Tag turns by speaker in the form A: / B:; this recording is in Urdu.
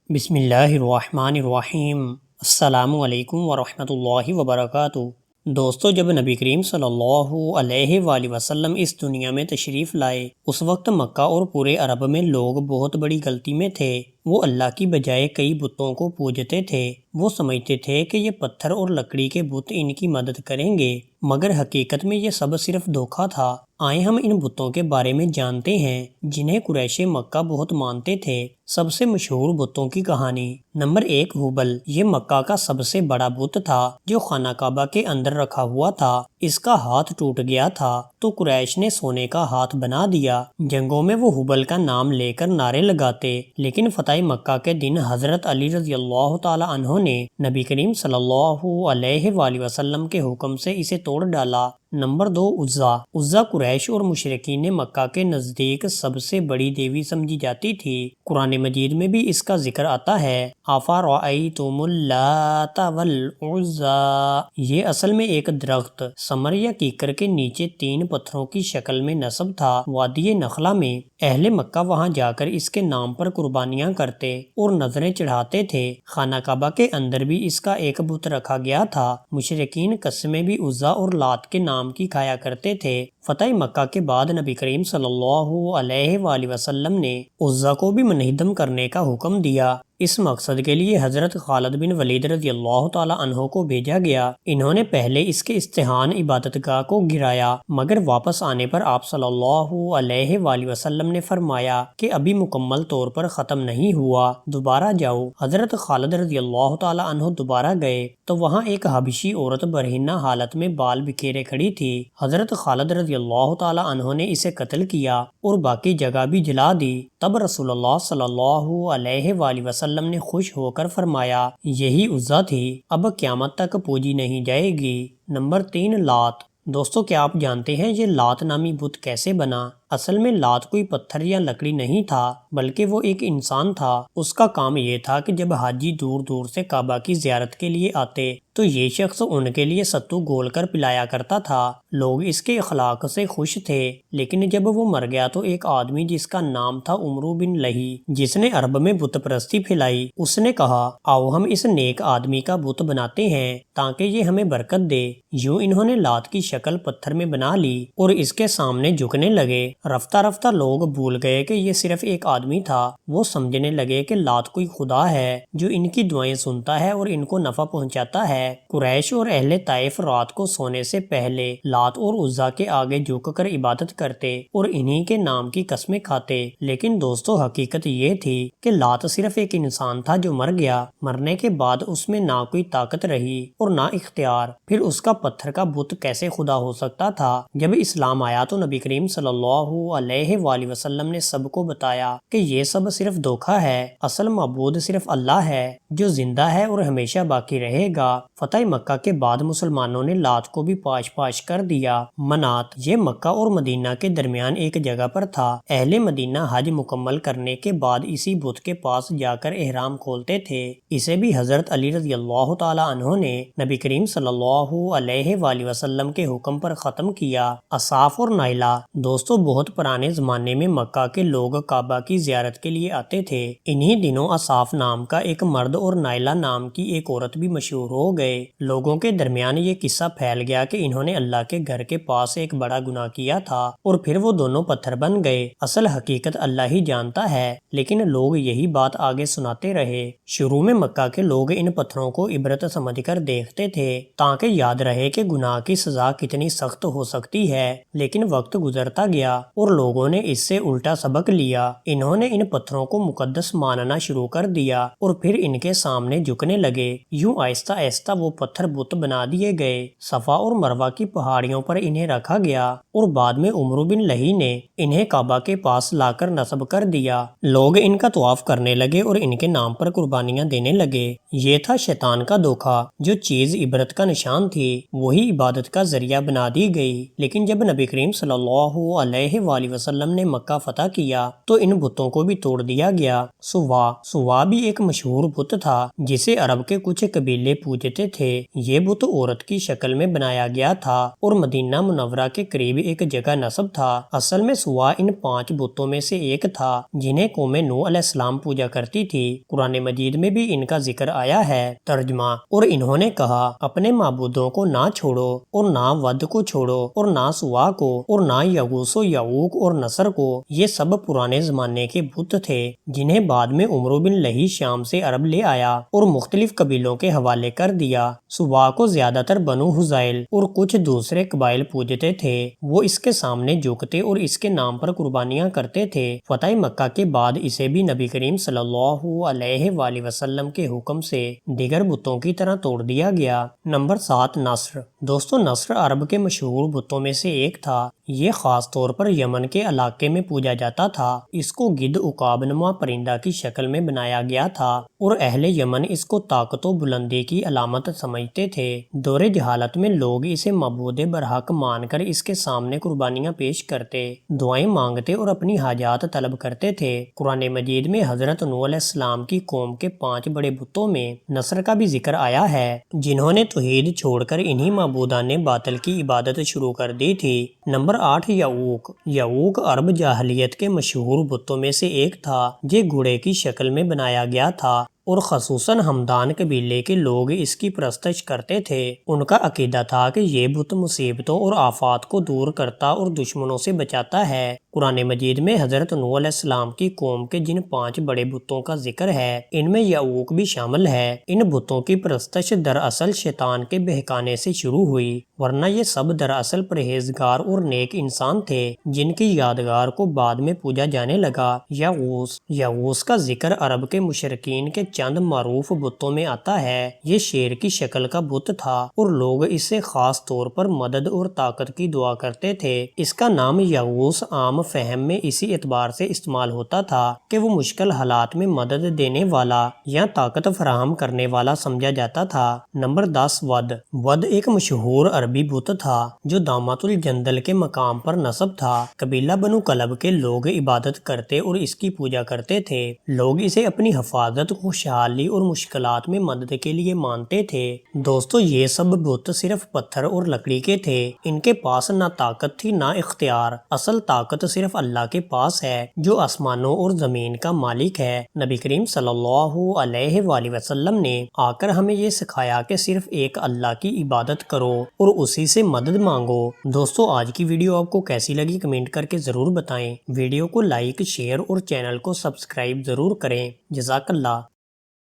A: بسم اللہ الرحمن الرحیم۔ السلام علیکم ورحمۃ اللہ وبرکاتہ۔ دوستو، جب نبی کریم صلی اللہ علیہ وآلہ وسلم اس دنیا میں تشریف لائے، اس وقت مکہ اور پورے عرب میں لوگ بہت بڑی غلطی میں تھے۔ وہ اللہ کی بجائے کئی بتوں کو پوجتے تھے۔ وہ سمجھتے تھے کہ یہ پتھر اور لکڑی کے بت ان کی مدد کریں گے، مگر حقیقت میں یہ سب صرف دھوکہ تھا۔ آئے ہم ان بتوں کے بارے میں جانتے ہیں جنہیں قریش مکہ بہت مانتے تھے۔ سب سے مشہور بتوں کی کہانی۔ Number 1، Hubble. یہ مکہ کا سب سے بڑا بت تھا جو خانہ کعبہ کے اندر رکھا ہوا تھا۔ اس کا ہاتھ ٹوٹ گیا تھا تو قریش نے سونے کا ہاتھ بنا دیا۔ جنگوں میں وہ ہبل کا نام لے کر نعرے لگاتے، لیکن فتح مکہ کے دن حضرت علی رضی اللہ تعالی عنہ نے نبی کریم صلی اللہ علیہ وآلہ وسلم کے حکم سے اسے توڑ ڈالا۔ نمبر 2، عزا۔ عزا قریش اور مشرکین مکہ کے نزدیک سب سے بڑی دیوی سمجھی جاتی تھی۔ قرآن مجید میں بھی اس کا ذکر آتا ہے، أَفَرَأَيْتُمُ اللَّاتَ وَالْعُزَّىٰ۔ یہ اصل میں ایک درخت ثمر یا کیکر کے نیچے 3 پتھروں کی شکل میں نصب تھا۔ وادی نخلا میں اہل مکہ وہاں جا کر اس کے نام پر قربانیاں کرتے اور نذریں چڑھاتے تھے۔ خانہ کعبہ کے اندر بھی اس کا ایک بت رکھا گیا تھا۔ مشرکین قسمیں بھی عزا اور لات کے نام کی کھایا کرتے تھے۔ فتح مکہ کے بعد نبی کریم صلی اللہ علیہ وآلہ وسلم نے عزا کو بھی منہدم کرنے کا حکم دیا۔ اس مقصد کے لیے حضرت خالد بن ولید رضی اللہ تعالی عنہ کو بھیجا گیا۔ انہوں نے پہلے اس کے استحان عبادت گاہ کو گرایا، مگر واپس آنے پر آپ صلی اللہ علیہ وآلہ وسلم نے فرمایا کہ ابھی مکمل طور پر ختم نہیں ہوا، دوبارہ جاؤ۔ حضرت خالد رضی اللہ تعالی عنہ دوبارہ گئے تو وہاں ایک حبشی عورت برہنہ حالت میں بال بکھیرے کھڑی تھی۔ حضرت خالد رضی اللہ تعالی عنہ نے اسے قتل کیا اور باقی جگہ بھی جلا دی۔ تب رسول اللہ صلی اللہ علیہ وآلہ وسلم نے خوش ہو کر فرمایا، یہی عزا تھی، اب قیامت تک پوجی نہیں جائے گی۔ نمبر 3، لات۔ دوستو، کیا آپ جانتے ہیں یہ لات نامی بت کیسے بنا؟ اصل میں لات کوئی پتھر یا لکڑی نہیں تھا، بلکہ وہ ایک انسان تھا۔ اس کا کام یہ تھا کہ جب حاجی دور دور سے کعبہ کی زیارت کے لیے آتے تو یہ شخص ان کے لیے ستو گول کر پلایا کرتا تھا۔ لوگ اس کے اخلاق سے خوش تھے، لیکن جب وہ مر گیا تو ایک آدمی جس کا نام تھا عمرو بن لہی، جس نے عرب میں بت پرستی پھیلائی، اس نے کہا، آؤ ہم اس نیک آدمی کا بت بناتے ہیں تاکہ یہ ہمیں برکت دے۔ یوں انہوں نے لات کی شکل پتھر میں بنا لی اور اس کے سامنے جھکنے لگے۔ رفتہ رفتہ لوگ بھول گئے کہ یہ صرف ایک آدمی تھا۔ وہ سمجھنے لگے کہ لات کوئی خدا ہے جو ان کی دعائیں سنتا ہے اور ان کو نفع پہنچاتا ہے۔ قریش اور اہل طائف رات کو سونے سے پہلے لات اور عزا کے آگے جھک کر عبادت کرتے اور انہی کے نام کی قسمیں کھاتے۔ لیکن دوستو، حقیقت یہ تھی کہ لات صرف ایک انسان تھا جو مر گیا۔ مرنے کے بعد اس میں نہ کوئی طاقت رہی اور نہ اختیار، پھر اس کا پتھر کا بت کیسے خدا ہو سکتا تھا؟ جب اسلام آیا تو نبی کریم صلی اللہ علیہ وآلہ وسلم نے سب کو بتایا کہ یہ سب صرف دھوکہ ہے، اصل معبود صرف اللہ ہے جو زندہ ہے اور ہمیشہ باقی رہے گا۔ فتح مکہ کے بعد مسلمانوں نے لات کو بھی پاش پاش کر دیا۔ منات، یہ مکہ اور مدینہ کے درمیان ایک جگہ پر تھا۔ اہل مدینہ حج مکمل کرنے کے بعد اسی بت کے پاس جا کر احرام کھولتے تھے۔ اسے بھی حضرت علی رضی اللہ تعالی عنہ نے نبی کریم صلی اللہ علیہ وآلہ وسلم کے حکم پر ختم کیا۔ اصاف اور نائلہ۔ دوستو، بہت پرانے زمانے میں مکہ کے لوگ کعبہ کی زیارت کے لیے آتے تھے۔ انہی دنوں اصاف نام کا ایک مرد اور نائلہ نام کی ایک عورت بھی مشہور ہو گئے۔ لوگوں کے درمیان یہ قصہ پھیل گیا کہ انہوں نے اللہ کے گھر کے پاس ایک بڑا گناہ کیا تھا اور پھر وہ دونوں پتھر بن گئے۔ اصل حقیقت اللہ ہی جانتا ہے، لیکن لوگ یہی بات آگے سناتے رہے۔ شروع میں مکہ کے لوگ ان پتھروں کو عبرت سمجھ کر دیکھتے تھے تاکہ یاد رہے کہ گناہ کی سزا کتنی سخت ہو سکتی ہے، لیکن وقت گزرتا گیا اور لوگوں نے اس سے الٹا سبق لیا۔ انہوں نے ان پتھروں کو مقدس ماننا شروع کر دیا اور پھر ان کے سامنے جھکنے لگے۔ یوں آہستہ آہستہ وہ پتھر بت بنا دیے گئے۔ صفا اور مروہ کی پہاڑیوں پر انہیں رکھا گیا اور بعد میں عمرو بن لہی نے انہیں کعبہ کے پاس لا کر نصب کر دیا۔ لوگ ان کا طواف کرنے لگے اور ان کے نام پر قربانیاں دینے لگے۔ یہ تھا شیطان کا دھوکہ۔ جو چیز عبرت کا نشان تھی وہی عبادت کا ذریعہ بنا دی گئی۔ لیکن جب نبی کریم صلی اللہ علیہ علیہ وآلہ وسلم نے مکہ فتح کیا تو ان بتوں کو بھی توڑ دیا گیا۔ سوا بھی ایک مشہور بت تھا جسے عرب کے کچھ قبیلے پوجتے تھے۔ یہ بت عورت کی شکل میں بنایا گیا تھا اور مدینہ منورہ کے قریب ایک جگہ نصب تھا۔ اصل میں سوا ان 5 بتوں میں سے ایک تھا جنہیں قوم نوح علیہ السلام پوجا کرتی تھی۔ قرآن مجید میں بھی ان کا ذکر آیا ہے۔ ترجمہ: اور انہوں نے کہا اپنے معبودوں کو نہ چھوڑو اور نہ ود کو چھوڑو اور نہ سوا کو اور نہ یغوث و یعوق اور نصر کو، یہ سب پرانے زمانے کے بت تھے جنہیں بعد میں عمرو بن لہی شام سے عرب لے آیا اور مختلف قبیلوں کے حوالے کر دیا۔ سوا کو زیادہ تر بنو حذیل اور کچھ دوسرے قبائل پوجتے تھے۔ وہ اس کے سامنے جھکتے اور اس کے نام پر قربانیاں کرتے تھے۔ فتح مکہ کے بعد اسے بھی نبی کریم صلی اللہ علیہ وآلہ وسلم کے حکم سے دیگر بتوں کی طرح توڑ دیا گیا۔ نمبر 7، نصر۔ دوستو، نصر عرب کے مشہور بتوں میں سے ایک تھا۔ یہ خاص طور پر یمن کے علاقے میں پوجا جاتا تھا۔ اس کو گدھ عقاب نما پرندہ کی شکل میں بنایا گیا تھا اور اہل یمن اس کو طاقت و بلندی کی علامت سمجھتے تھے۔ دور جہالت میں لوگ اسے معبود برحق مان کر اس کے سامنے قربانیاں پیش کرتے، دعائیں مانگتے اور اپنی حاجات طلب کرتے تھے۔ قرآن مجید میں حضرت نوح علیہ السلام کی قوم کے 5 بڑے بتوں میں نصر کا بھی ذکر آیا ہے، جنہوں نے توحید چھوڑ کر انہی معبودان باطل کی عبادت شروع کر دی تھی۔ نمبر 8، یعوق۔ یعوق عرب جاہلیت کے مشہور بتوں میں سے ایک تھا۔ یہ گھوڑے کی شکل میں بنایا گیا تھا اور خصوصاً ہمدان قبیلے کے لوگ اس کی پرستش کرتے تھے۔ ان کا عقیدہ تھا کہ یہ بت مصیبتوں اور آفات کو دور کرتا اور دشمنوں سے بچاتا ہے۔ قرآن مجید میں حضرت نوح علیہ السلام کی قوم کے جن 5 بڑے بتوں کا ذکر ہے ان میں یعوق بھی شامل ہے۔ ان بتوں کی پرستش دراصل شیطان کے بہکانے سے شروع ہوئی، ورنہ یہ سب دراصل پرہیزگار اور نیک انسان تھے جن کی یادگار کو بعد میں پوجا جانے لگا۔ یغوث کا ذکر عرب کے مشرکین کے چند معروف بتوں میں آتا ہے۔ یہ شیر کی شکل کا بت تھا اور لوگ اس سے خاص طور پر مدد اور طاقت کی دعا کرتے تھے۔ اس کا نام یغوث عام فہم میں اسی اعتبار سے استعمال ہوتا تھا کہ وہ مشکل حالات میں مدد دینے والا یا طاقت فراہم کرنے والا سمجھا جاتا تھا۔ نمبر 10، ود ایک مشہور عربی بت تھا جو دامت الجندل کے مقام پر نصب تھا۔ قبیلہ بنو کلب کے لوگ عبادت کرتے اور اس کی پوجا کرتے تھے۔ لوگ اسے اپنی حفاظت، خوشحالی اور مشکلات میں مدد کے لیے مانتے تھے۔ دوستو، یہ سب بت صرف پتھر اور لکڑی کے تھے۔ ان کے پاس نہ طاقت تھی نہ اختیار۔ اصل طاقت صرف اللہ کے پاس ہے جو آسمانوں اور زمین کا مالک ہے۔ نبی کریم صلی اللہ علیہ وآلہ وسلم نے آ کر ہمیں یہ سکھایا کہ صرف ایک اللہ کی عبادت کرو اور اسی سے مدد مانگو۔ دوستو، آج کی ویڈیو آپ کو کیسی لگی کمنٹ کر کے ضرور بتائیں۔ ویڈیو کو لائک، شیئر اور چینل کو سبسکرائب ضرور کریں۔ جزاک اللہ۔